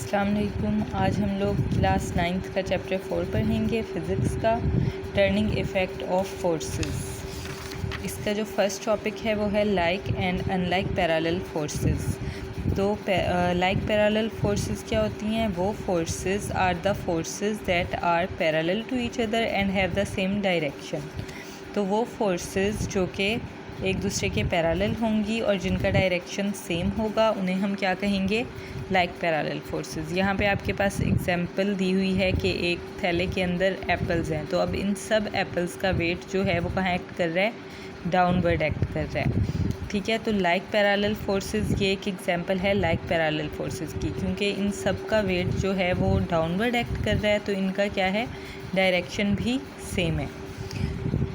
अस्सलाम वालेकुम। आज हम लोग क्लास 9th का चैप्टर 4 पढ़ेंगे, फ़िज़िक्स का, टर्निंग इफ़ेक्ट ऑफ फोर्सेस। इसका जो फर्स्ट टॉपिक है वो है like and unlike parallel forces. तो लाइक पैरेलल फोर्सेस क्या होती हैं? वो forces are the forces that are parallel to each other and have the same direction. तो वो फोर्सेस जो कि एक दूसरे के पैरेलल होंगी और जिनका डायरेक्शन सेम होगा, उन्हें हम क्या कहेंगे? Like parallel forces. यहाँ पे आपके पास एग्जांपल दी हुई है कि एक थैले के अंदर एप्पल्स हैं, तो अब इन सब एप्पल्स का वेट जो है वो कहाँ एक्ट कर रहा है? डाउनवर्ड एक्ट कर रहा है। ठीक है, तो लाइक पैरेलल फोर्सेस ये एक एग्जांपल है लाइक पैरेलल फोर्सेस की, क्योंकि इन सब का वेट जो है वो डाउनवर्ड एक्ट कर रहा है, तो इनका क्या है? डायरेक्शन भी सेम है।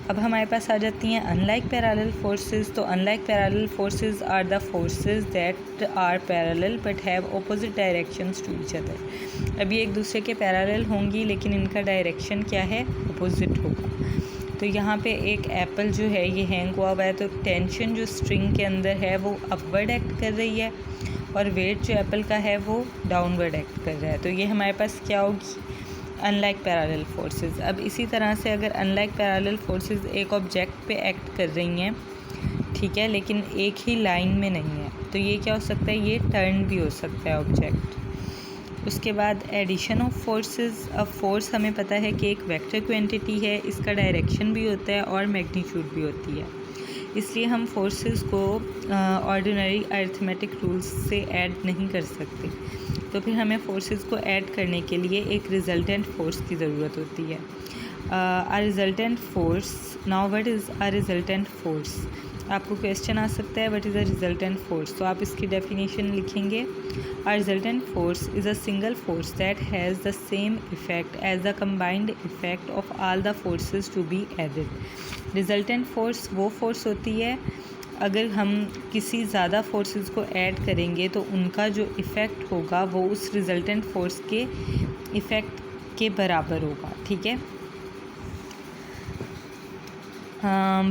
अब हमारे पास आ जाती हैं अनलाइक पैरेलल फोर्सेस। तो unlike parallel forces are the forces that are parallel but have opposite directions to each other. अब ये एक दूसरे के पैरेलल होंगी लेकिन इनका डायरेक्शन क्या है? ऑपोजिट होगा। तो यहाँ पे एक एप्पल जो है ये हैंग हुआ है, तो टेंशन जो स्ट्रिंग के अंदर है वो अपवर्ड एक्ट कर रही है और वेट जो एप्पल का है वो डाउनवर्ड एक्ट कर रहा है। तो ये हमारे पास क्या होगी? Unlike parallel forces. अब इसी तरह से अगर अनलाइक पैरेलल फोर्सेस एक ऑब्जेक्ट पे एक्ट कर रही हैं, ठीक है, लेकिन एक ही लाइन में नहीं है, तो ये क्या हो सकता है? ये टर्न भी हो सकता है ऑब्जेक्ट। उसके बाद एडिशन ऑफ फोर्सेस। अब फोर्स हमें पता है कि एक वेक्टर क्वांटिटी है, इसका डायरेक्शन भी होता है और मैग्नीट्यूड भी होती है, इसलिए हम फोर्सेस को ऑर्डिनरी अरिथमेटिक रूल्स से ऐड नहीं कर सकते। तो फिर हमें फोर्सेस को ऐड करने के लिए एक रिजल्टेंट फोर्स की ज़रूरत होती है। A resultant force. Now what is a resultant force? आपको क्वेश्चन आ सकता है what is a resultant force, तो आप इसकी डेफिनेशन लिखेंगे। A resultant force is a single force that has the same effect as the combined effect of all the forces to be added. Resultant force वो force होती है अगर हम किसी ज़्यादा फोर्सेस को ऐड करेंगे तो उनका जो इफ़ेक्ट होगा वो उस रिजल्टेंट फोर्स के इफ़ेक्ट के बराबर होगा। ठीक है।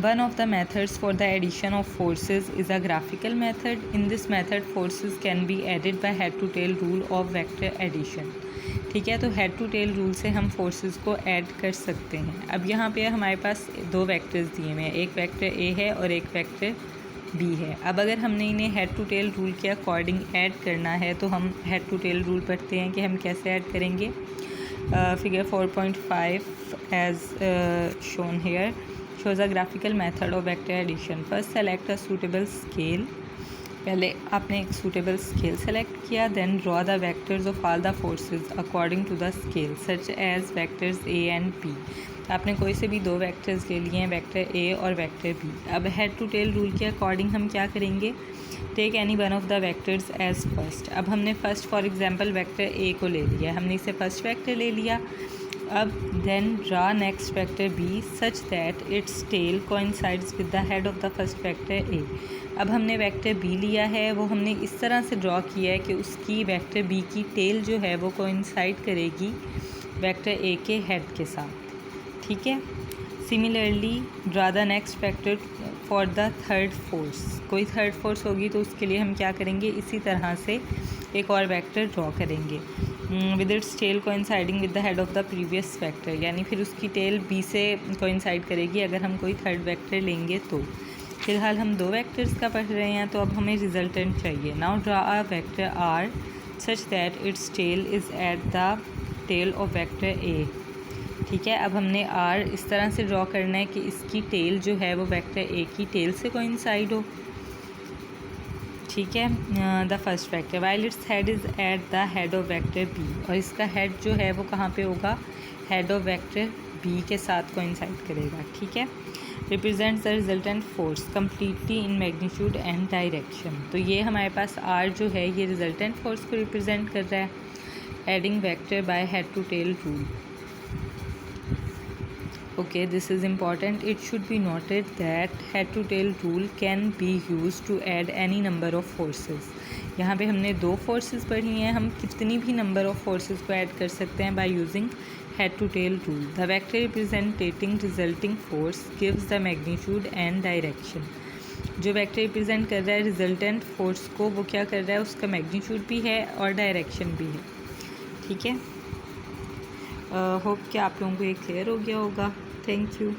One of the methods for the addition of forces is a graphical method. In this method, forces can be added by head-to-tail rule of vector addition. ठीक है, तो हेड टू टेल रूल से हम फोर्सेस को add कर सकते हैं। अब यहाँ पे हमारे पास दो वेक्टर्स दिए हुए हैं, एक वेक्टर ए है और एक वेक्टर बी है। अब अगर हमने इन्हें हेड टू टेल रूल के अकॉर्डिंग ऐड करना है तो हम हेड टू टेल रूल पढ़ते हैं कि हम कैसे ऐड करेंगे। Figure 4.5 as shown here shows a graphical method of vector addition. First select a suitable scale. पहले आपने एक suitable scale select किया, then draw the vectors of all the forces according to the scale such as vectors A and B. आपने कोई से भी दो vectors ले लिए हैं, वेक्टर A और वेक्टर B। अब हेड टू टेल रूल के अकॉर्डिंग हम क्या करेंगे? Take any one of the vectors as first. अब हमने first for example vector A को ले लिया, हमने इसे फर्स्ट वेक्टर ले लिया। अब then draw next vector B such that its tail coincides with the head of the first vector A. अब हमने वेक्टर बी लिया है, वो हमने इस तरह से ड्रॉ किया है कि उसकी वेक्टर बी की टेल जो है वो कोइंसाइड करेगी वेक्टर ए के हेड के साथ। ठीक है। Similarly draw the next vector for the third force. कोई थर्ड फोर्स होगी तो उसके लिए हम क्या करेंगे? इसी तरह से एक और वेक्टर ड्रॉ करेंगे with its tail coinciding with the head of the previous vector, यानी फिर उसकी टेल बी से कोइंसाइड करेगी अगर हम कोई थर्ड वेक्टर लेंगे तो। फिलहाल हम दो वेक्टर्स का पढ़ रहे हैं, तो अब हमें रिजल्टेंट चाहिए। Now draw a vector R such that its tail is at the tail of vector A. ठीक है, अब हमने आर इस तरह से ड्रॉ करना है कि इसकी टेल जो है वो वेक्टर ए की टेल से कोइंसाइड हो। ठीक है, the first vector while its head is at the head of vector B, और इसका हेड जो है वो कहाँ पे होगा? हेड ऑफ वेक्टर बी के साथ कोइंसाइड करेगा। ठीक है। Represents the resultant force completely in magnitude and direction. तो ये हमारे पास आर जो है ये रिजल्टेंट फोर्स को रिप्रेजेंट कर रहा है। Adding vector by head to tail rule. Okay, this is important. It should be noted that head to tail rule can be used to add any number of forces. यहाँ पे हमने दो forces पढ़ी हैं, हम कितनी भी नंबर ऑफ फोर्सेस को ऐड कर सकते हैं by using head to tail rule. The vector representing resulting force gives the magnitude and direction. जो वेक्टर रिप्रेजेंट कर रहा है रिजल्टेंट फोर्स को, वो क्या कर रहा है? उसका मैग्नीट्यूड भी है और डायरेक्शन भी है। ठीक है। होप कि आप लोगों को ये क्लियर हो गया होगा। Thank you.